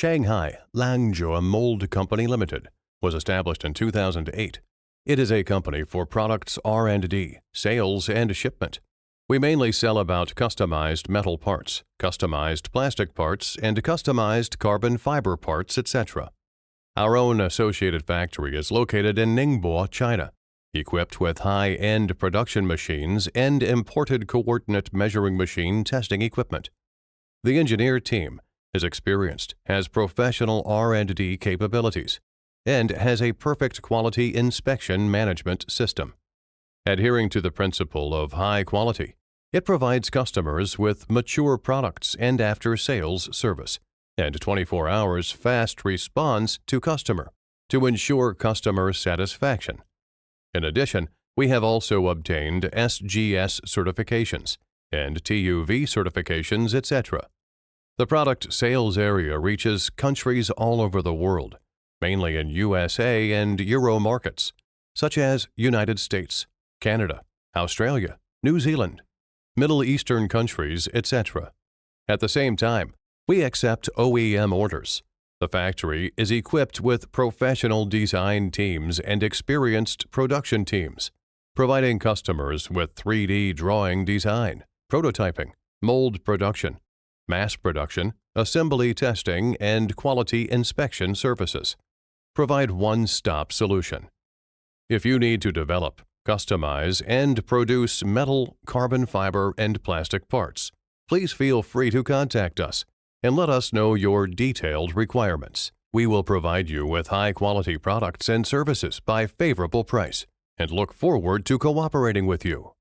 Shanghai Langjue Mould Company Limited was established in 2008. It is a company for products R&D, sales, and shipment. We mainly sell about customized metal parts, customized plastic parts, and customized carbon fiber parts, etc. Our own associated factory is located in Ningbo, China, equipped with high-end production machines and imported coordinate measuring machine testing equipment. The engineer team is experienced, has professional R&D capabilities, and has a perfect quality inspection management system. Adhering to the principle of high quality, it provides customers with mature products and after-sales service, and 24 hours fast response to customer to ensure customer satisfaction. In addition, we have also obtained SGS certifications and TUV certifications, etc. The product sales area reaches countries all over the world, mainly in USA and Euro markets, such as United States, Canada, Australia, New Zealand, Middle Eastern countries, etc. At the same time, we accept OEM orders. The factory is equipped with professional design teams and experienced production teams, providing customers with 3D drawing design, prototyping, mold production, mass production, assembly testing, and quality inspection services. Provide one-stop solution. If you need to develop, customize, and produce metal, carbon fiber, and plastic parts, please feel free to contact us and let us know your detailed requirements. We will provide you with high-quality products and services by favorable price and look forward to cooperating with you.